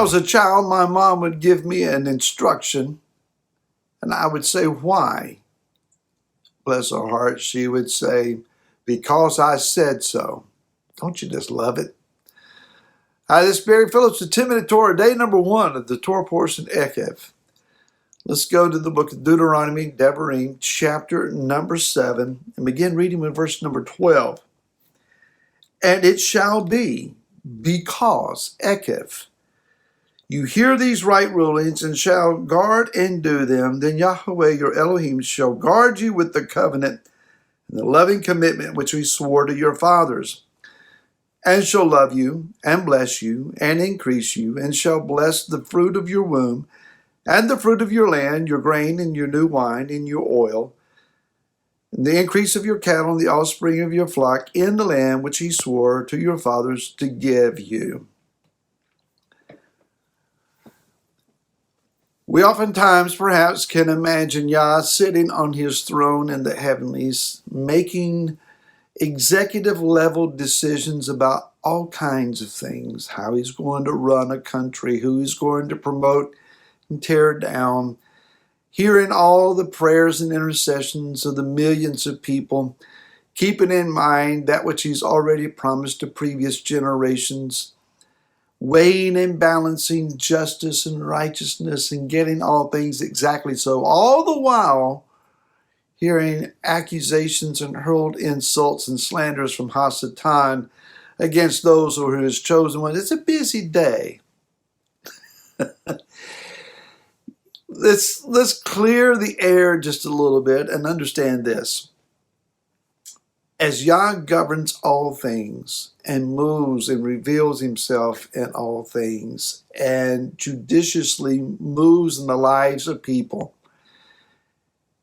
was a child, my mom would give me an instruction, and I would say, why? Bless her heart, she would say, because I said so. Don't you just love it? Hi, this is Barry Phillips with 10-Minute Torah, day number 1 of the Torah portion, Eikev. Let's go to the book of Deuteronomy, Devarim, chapter number 7, and begin reading with verse number 12. And it shall be, because, Eikev, you hear these right rulings and shall guard and do them, then Yahweh your Elohim shall guard you with the covenant and the loving commitment which he swore to your fathers, and shall love you and bless you and increase you, and shall bless the fruit of your womb and the fruit of your land, your grain and your new wine and your oil, and the increase of your cattle and the offspring of your flock in the land which he swore to your fathers to give you. We oftentimes perhaps can imagine Yah sitting on his throne in the heavenlies, making executive level decisions about all kinds of things, how he's going to run a country, who he's going to promote and tear down, hearing all the prayers and intercessions of the millions of people, keeping in mind that which he's already promised to previous generations, weighing and balancing justice and righteousness and getting all things exactly so, all the while hearing accusations and hurled insults and slanders from Hasatan against those who are his chosen ones. It's a busy day. Let's clear the air just a little bit and understand this. As Yah governs all things and moves and reveals himself in all things and judiciously moves in the lives of people,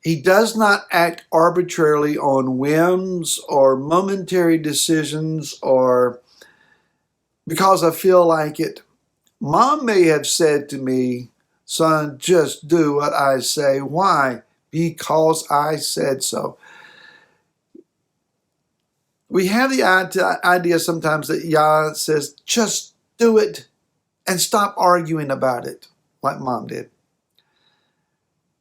he does not act arbitrarily on whims or momentary decisions or because I feel like it. Mom may have said to me, son, just do what I say. Why? Because I said so. We have the idea sometimes that Yah says, just do it and stop arguing about it, like Mom did.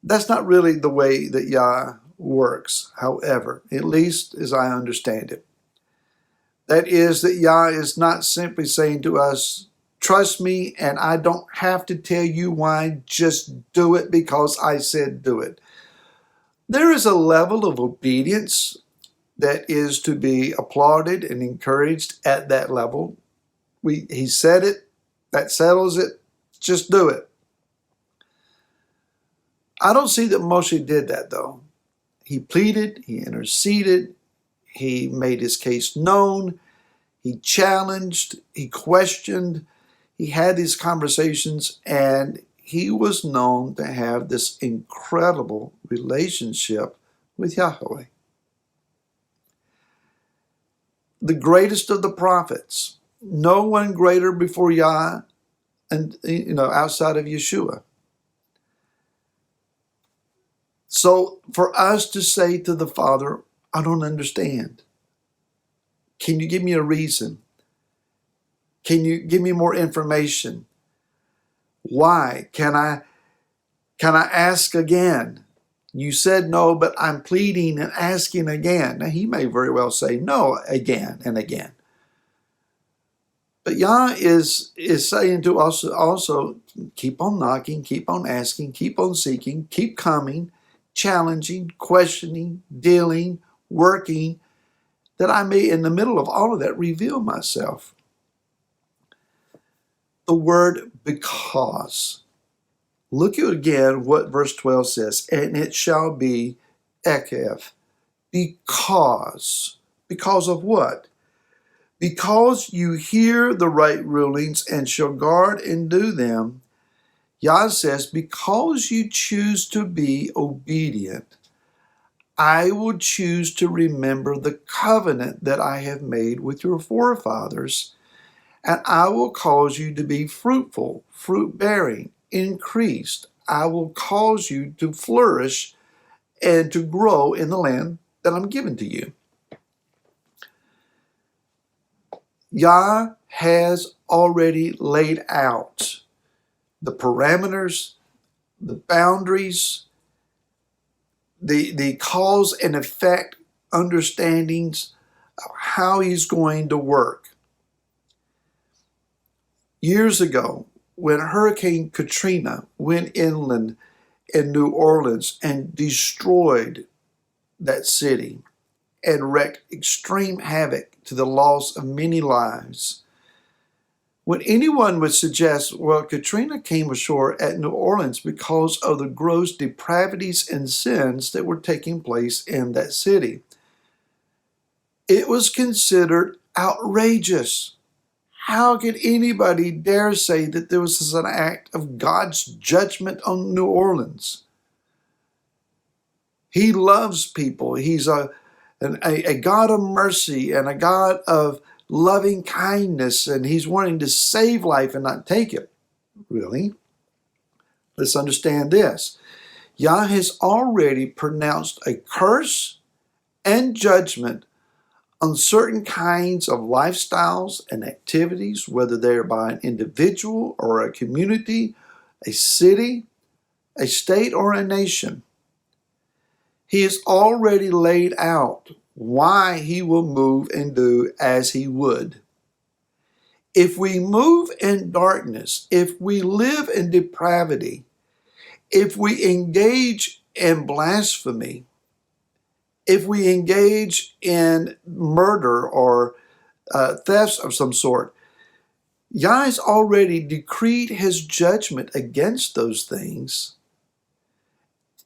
That's not really the way that Yah works, however, at least as I understand it. That is that Yah is not simply saying to us, trust me and I don't have to tell you why, just do it because I said do it. There is a level of obedience that is to be applauded and encouraged at that level. He said it, that settles it, just do it. I don't see that Moshe did that though. He pleaded, he interceded, he made his case known, he challenged, he questioned, he had these conversations, and he was known to have this incredible relationship with Yahweh. The greatest of the prophets, no one greater before Yah and outside of Yeshua. So for us to say to the Father, I don't understand. Can you give me a reason? Can you give me more information? Why? Can I ask again? You said no, but I'm pleading and asking again. Now, he may very well say no again and again. But Yah is saying to us also, keep on knocking, keep on asking, keep on seeking, keep coming, challenging, questioning, dealing, working, that I may, in the middle of all of that, reveal myself. The word because. Look at again what verse 12 says, and it shall be Eikev, because. Because of what? Because you hear the right rulings and shall guard and do them. Yah says, because you choose to be obedient, I will choose to remember the covenant that I have made with your forefathers, and I will cause you to be fruitful, fruit-bearing, increased. I will cause you to flourish and to grow in the land that I'm giving to you. Yah has already laid out the parameters, the boundaries, the cause and effect understandings of how he's going to work. Years ago, when Hurricane Katrina went inland in New Orleans and destroyed that city and wreaked extreme havoc to the loss of many lives, when anyone would suggest, well, Katrina came ashore at New Orleans because of the gross depravities and sins that were taking place in that city, it was considered outrageous. How could anybody dare say that there was an act of God's judgment on New Orleans? He loves people. He's a God of mercy and a God of loving kindness, and he's wanting to save life and not take it. Really? Let's understand this. Yah has already pronounced a curse and judgment on certain kinds of lifestyles and activities, whether they're by an individual or a community, a city, a state, or a nation. He has already laid out why he will move and do as he would. If we move in darkness, if we live in depravity, if we engage in blasphemy, if we engage in murder or thefts of some sort, Yah has already decreed his judgment against those things.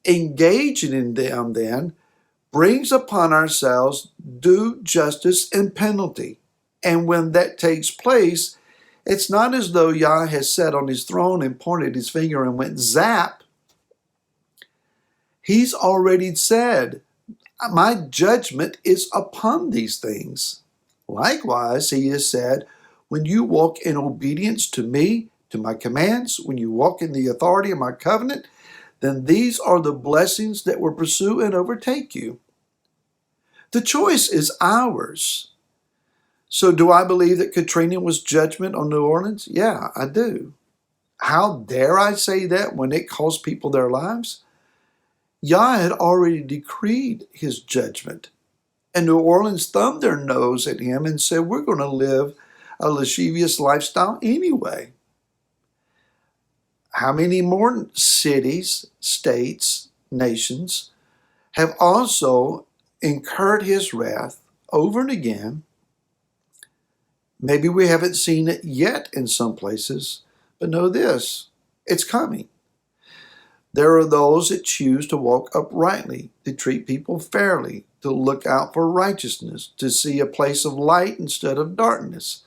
Engaging in them then brings upon ourselves due justice and penalty. And when that takes place, it's not as though Yah has sat on his throne and pointed his finger and went zap. He's already said, my judgment is upon these things. Likewise, he has said, when you walk in obedience to me, to my commands, when you walk in the authority of my covenant, then these are the blessings that will pursue and overtake you. The choice is ours. So do I believe that Katrina was judgment on New Orleans? Yeah, I do. How dare I say that when it cost people their lives? Yah had already decreed his judgment. And New Orleans thumbed their nose at him and said, we're going to live a lascivious lifestyle anyway. How many more cities, states, nations have also incurred his wrath over and again? Maybe we haven't seen it yet in some places, but know this, it's coming. There are those that choose to walk uprightly, to treat people fairly, to look out for righteousness, to see a place of light instead of darkness.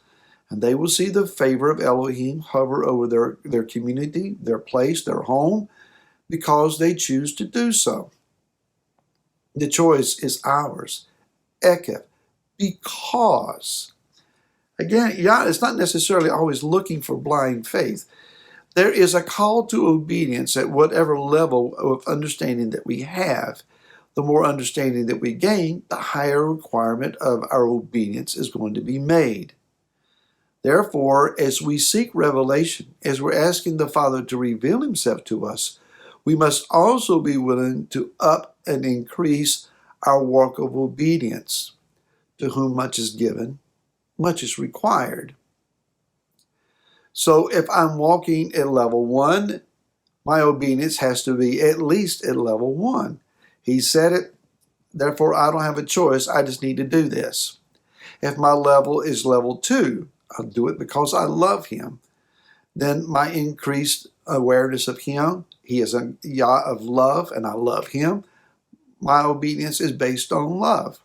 And they will see the favor of Elohim hover over their community, their place, their home, because they choose to do so. The choice is ours. Eikev, because. Again, Yah is not necessarily always looking for blind faith. There is a call to obedience at whatever level of understanding that we have. The more understanding that we gain, the higher requirement of our obedience is going to be made. Therefore, as we seek revelation, as we're asking the Father to reveal himself to us, we must also be willing to up and increase our walk of obedience. To whom much is given, much is required. So if I'm walking at level 1, my obedience has to be at least at level 1. He said it, therefore I don't have a choice, I just need to do this. If my level is level 2, I'll do it because I love him. Then my increased awareness of him, he is a Yah of love and I love him. My obedience is based on love.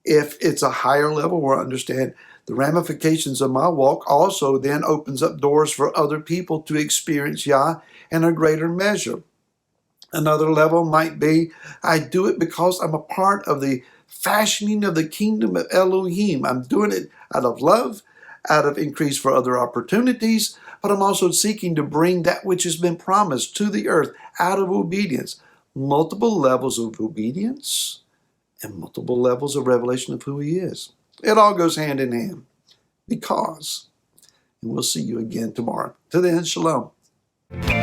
If it's a higher level where I understand the ramifications of my walk also then opens up doors for other people to experience Yah in a greater measure. Another level might be, I do it because I'm a part of the fashioning of the kingdom of Elohim. I'm doing it out of love, out of increase for other opportunities, but I'm also seeking to bring that which has been promised to the earth out of obedience. Multiple levels of obedience and multiple levels of revelation of who he is. It all goes hand in hand. Because. And we'll see you again tomorrow. Till then, shalom. you.